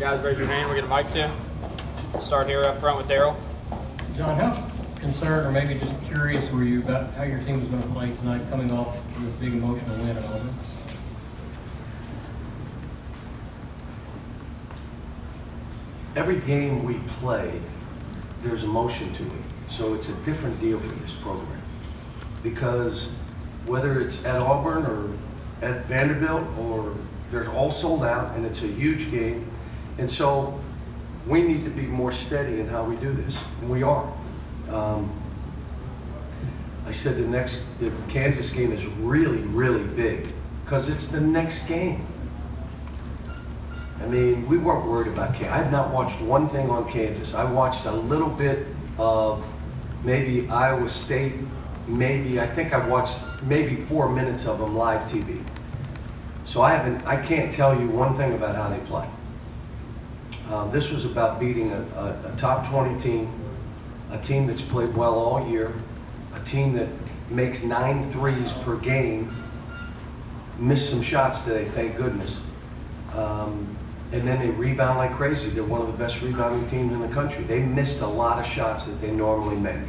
Guys, raise your hand. We'll get a mic to you. Start here up front with Daryl. John, how concerned or maybe just curious were you about how your team was going to play tonight, coming off with a big emotional win at Auburn? Every game we play, there's emotion to it. So it's a different deal for this program. Because whether it's at Auburn or at Vanderbilt, or they're all sold out and it's a huge game. And so we need to be more steady in how we do this, and we are. I said the Kansas game is really, really big because it's the next game. I mean, we weren't worried about Kansas. I've not watched one thing on Kansas. I watched a little bit of maybe Iowa State, I think I watched maybe 4 minutes of them live TV. So I can't tell you one thing about how they play. This was about beating a top 20 team, a team that's played well all year, a team that makes 9 threes per game, missed some shots today, thank goodness. And then they rebound like crazy. They're one of the best rebounding teams in the country. They missed a lot of shots that they normally make.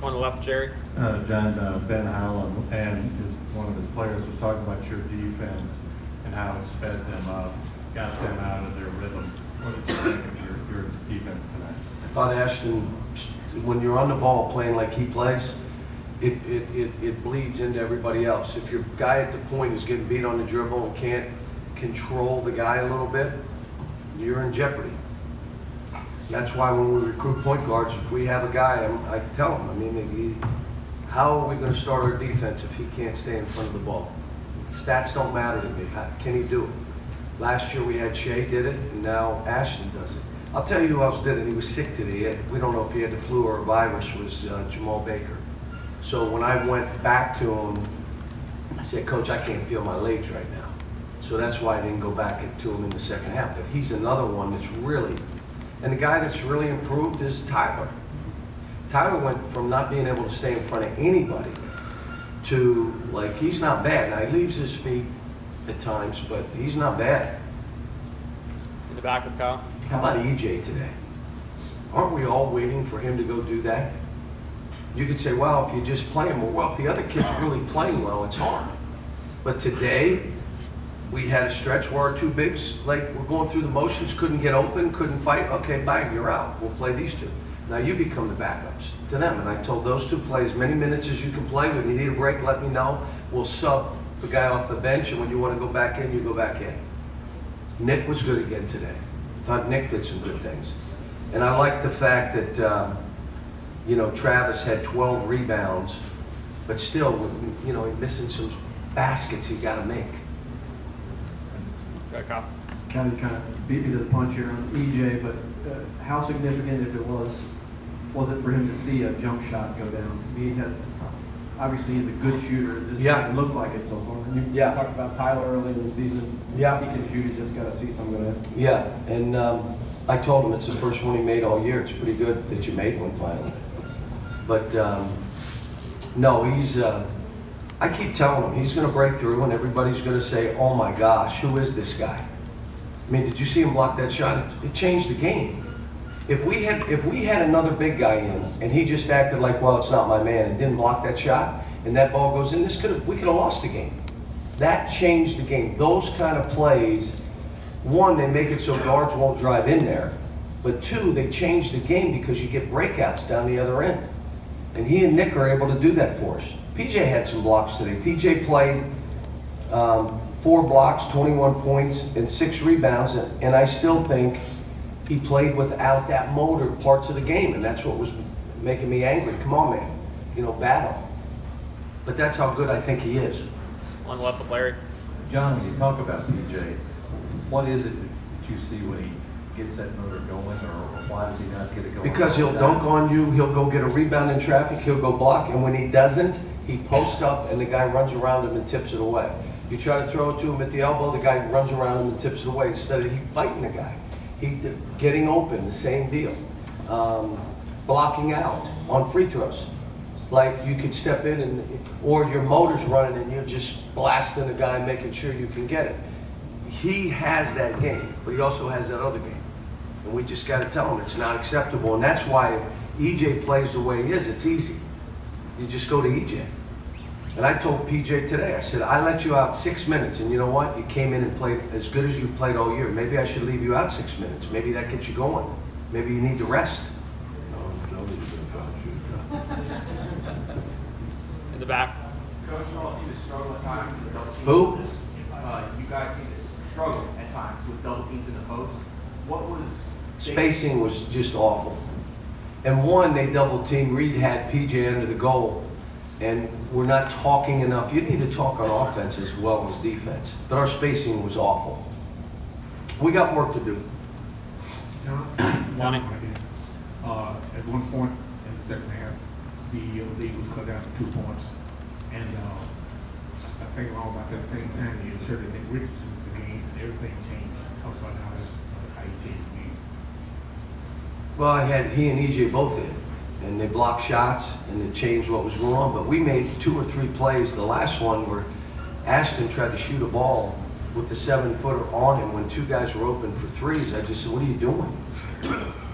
On the left, Jerry. John, Ben Howland and one of his players was talking about your defense and how it sped them up, got them out of their rhythm. What did you think of your defense tonight? I thought Ashton, when you're on the ball playing like he plays, it bleeds into everybody else. If your guy at the point is getting beat on the dribble and can't control the guy a little bit, you're in jeopardy. That's why when we recruit point guards, if we have a guy, I tell him, how are we going to start our defense if he can't stay in front of the ball? Stats don't matter to me. Can he do it? Last year we had Shea did it, and now Ashton does it. I'll tell you who else did it. He was sick today. We don't know if he had the flu or a virus, was Jamal Baker. So when I went back to him, I said, Coach, I can't feel my legs right now. So that's why I didn't go back to him in the second half. But he's another one that's really, and the guy that's really improved is Tyler. Tyler went from not being able to stay in front of anybody to, like, he's not bad. Now, he leaves his feet at times, but he's not bad. In the back with Kyle. How about EJ today? Aren't we all waiting for him to go do that? You could say, well, if you just play him, well, if the other kid's really playing well, it's hard. But today, we had a stretch where our two bigs, like, we're going through the motions, couldn't get open, couldn't fight. Okay, bang, you're out. We'll play these two. Now you become the backups to them. And I told those two, play as many minutes as you can play. When you need a break, let me know. We'll sub the guy off the bench, and when you want to go back in, you go back in. Nick was good again today. I thought Nick did some good things. And I like the fact that, Travis had 12 rebounds, but still, he's missing some baskets he got to make. Go, Kyle. Kind of beat me to the punch here on EJ, but how significant, if it was it for him to see a jump shot go down? I mean, obviously he's a good shooter. It just doesn't look like it so far. And you talked about Tyler early in the season. Yeah. He can shoot. He just got to see some go in. Yeah, and I told him it's the first one he made all year. It's pretty good that you made one finally. But no, he's. I keep telling him he's going to break through, and everybody's going to say, "Oh my gosh, who is this guy?" I mean, did you see him block that shot? It changed the game. If we had another big guy in, and he just acted like, well, it's not my man, and didn't block that shot, and that ball goes in, we could have lost the game. That changed the game. Those kind of plays, one, they make it so guards won't drive in there, but two, they change the game because you get breakouts down the other end. And he and Nick are able to do that for us. PJ had some blocks today. PJ played 4 blocks, 21 points, and 6 rebounds, and I still think he played without that motor parts of the game, and that's what was making me angry. Come on, man, battle. But that's how good I think he is. On the left with Larry. John, when you talk about PJ, what is it that you see when he gets that motor going, or why does he not get it going? Because he'll dunk on you, he'll go get a rebound in traffic, he'll go block, and when he doesn't, he posts up and the guy runs around him and tips it away. You try to throw it to him at the elbow, the guy runs around him and tips it away instead of he fighting the guy. Getting open, the same deal. Blocking out on free throws. Like you could step in or your motor's running and you're just blasting the guy, making sure you can get it. he has that game, but he also has that other game. And we just got to tell him it's not acceptable. And that's why EJ plays the way he is. It's easy. You just go to EJ. And I told PJ today, I said, I let you out 6 minutes, and you know what? You came in and played as good as you played all year. Maybe I should leave you out 6 minutes. Maybe that gets you going. Maybe you need to rest. In the back. Coach, you all seem to struggle at times with double teams. Who? You guys seem to struggle at times with double teams in the post. What was Spacing was just awful. And one, they double teamed. Reed had PJ under the goal. And we're not talking enough. You need to talk on offense as well as defense. But our spacing was awful. We got work to do. Lonnie. At one point in the second half, the league was cut down to 2 points. And I think around about that same time, you inserted Nick Richardson in the game, and everything changed. Talk about how he changed the game. Well, I had he and EJ both in. And they blocked shots, and it changed what was going on. But we made 2 or 3 plays. The last one where Ashton tried to shoot a ball with the 7-footer on him when 2 guys were open for threes. I just said, what are you doing?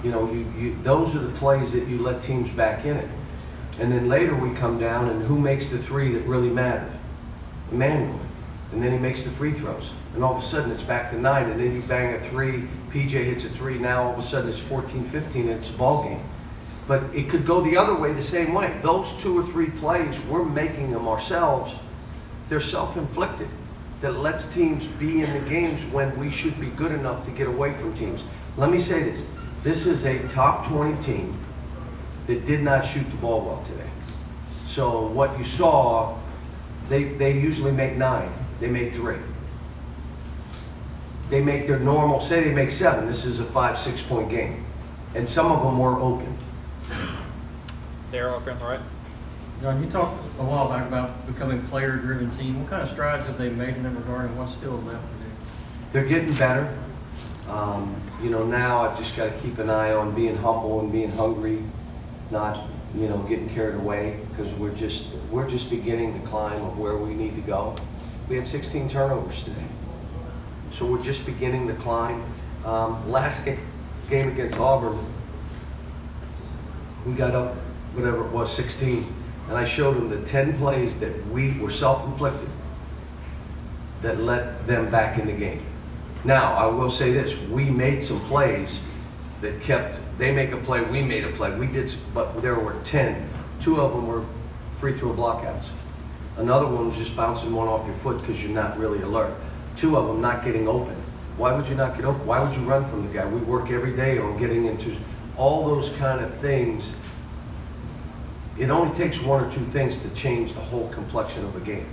You know, those are the plays that you let teams back in it. And then later we come down, and who makes the 3 that really mattered? Emmanuel. And then he makes the free throws. And all of a sudden it's back to 9, and then you bang a 3, PJ hits a 3, now all of a sudden it's 14-15, and it's a ball game. But it could go the other way the same way. Those 2 or 3 plays, we're making them ourselves. They're self-inflicted. That lets teams be in the games when we should be good enough to get away from teams. Let me say this. This is a top 20 team that did not shoot the ball well today. So what you saw, they usually make 9. They made 3. They make their normal, say they make 7. This is a 5-6 point game. And some of them were open. Darryl up here on the right. John, you talked a while back about becoming a player-driven team. What kind of strides have they made in that regard, and what's still left to do? They're getting better. You know, now I've just got to keep an eye on being humble and being hungry, not, you know, getting carried away, because we're just beginning the climb of where we need to go. We had 16 turnovers today, so we're just beginning the climb. Last game against Auburn, we got up, whatever it was, 16, and I showed them the 10 plays that we were self-inflicted that let them back in the game. Now, I will say this, we made some plays that kept, they make a play, we made a play. We did, but there were 10. 2 of them were free throw blockouts. Another one was just bouncing one off your foot because you're not really alert. 2 of them not getting open. Why would you not get open? Why would you run from the guy? We work every day on getting into all those kind of things. It only takes 1 or 2 things to change the whole complexion of a game.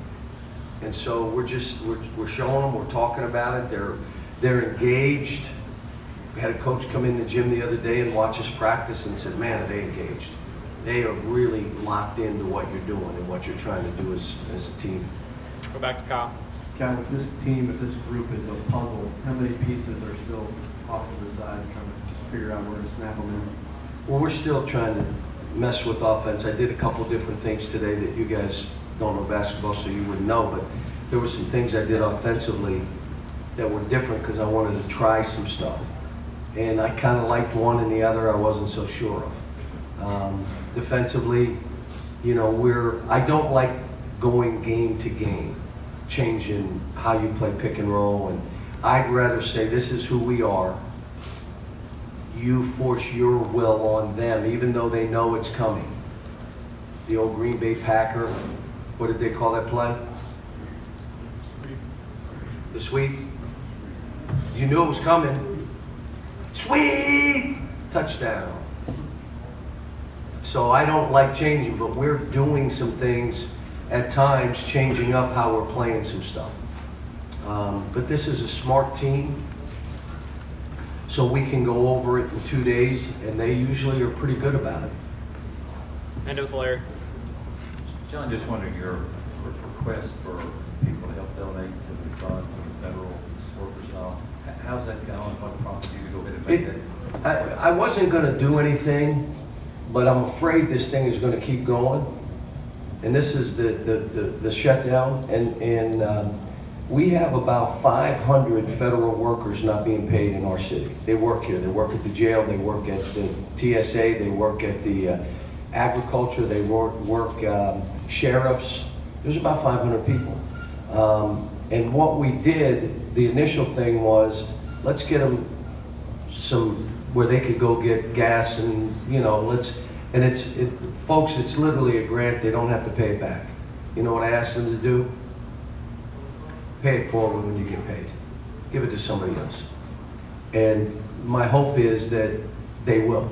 And so we're showing them, we're talking about it. They're engaged. We had a coach come in the gym the other day and watch us practice and said, man, are they engaged? They are really locked into what you're doing and what you're trying to do as a team. Go back to Kyle. Cal, if this team, if this group is a puzzle, how many pieces are still off to the side trying to figure out where to snap them in? Well, we're still trying to mess with offense. I did a couple different things today that you guys don't know basketball, so you wouldn't know, but there were some things I did offensively that were different because I wanted to try some stuff. And I kind of liked one and the other I wasn't so sure of. Defensively, you know, I don't like going game to game, changing how you play pick and roll, and I'd rather say this is who we are. You force your will on them, even though they know it's coming. The old Green Bay Packer, what did they call that play? The sweep. You knew it was coming. Sweep! Touchdown. So I don't like changing, but we're doing some things at times, changing up how we're playing some stuff. But this is a smart team, so we can go over it in 2 days, and they usually are pretty good about it. End it with Larry. John, just wondering your request for people to help donate to the fund for the federal workers and all. How's that going? What prompted you to go ahead and make that? I wasn't going to do anything, but I'm afraid this thing is going to keep going. And this is the shutdown. And We have about 500 federal workers not being paid in our city. They work here, they work at the jail, they work at the TSA, they work at the agriculture, they work sheriffs. There's about 500 people. And what we did, the initial thing was, let's get them some, where they could go get gas and, you know, folks, it's literally a grant, they don't have to pay it back. You know what I asked them to do? Pay it forward when you get paid. Give it to somebody else. And my hope is that they will.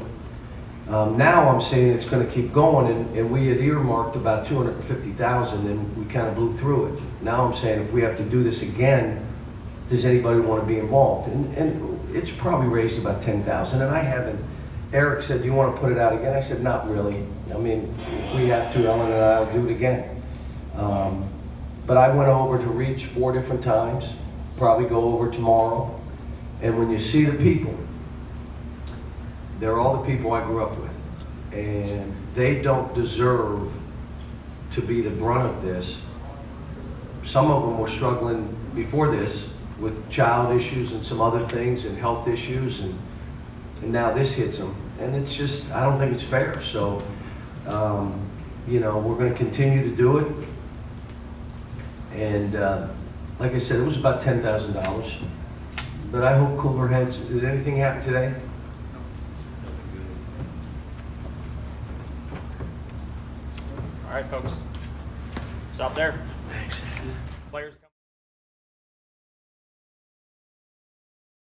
Now I'm saying it's going to keep going, and we had earmarked about $250,000, and we kind of blew through it. Now I'm saying if we have to do this again, does anybody want to be involved? And it's probably raised about $10,000, and I haven't. Eric said, do you want to put it out again? I said, not really. I mean, if we have to, Ellen and I will do it again. But I went over to Reach 4 different times, probably go over tomorrow. And when you see the people, they're all the people I grew up with. And they don't deserve to be the brunt of this. Some of them were struggling before this with child issues and some other things and health issues, and now this hits them. And it's just, I don't think it's fair. So, you know, we're going to continue to do it. And like I said, it was about $10,000. But I hope cooler heads. Did anything happen today? All right, folks. Stop there. Thanks. Players.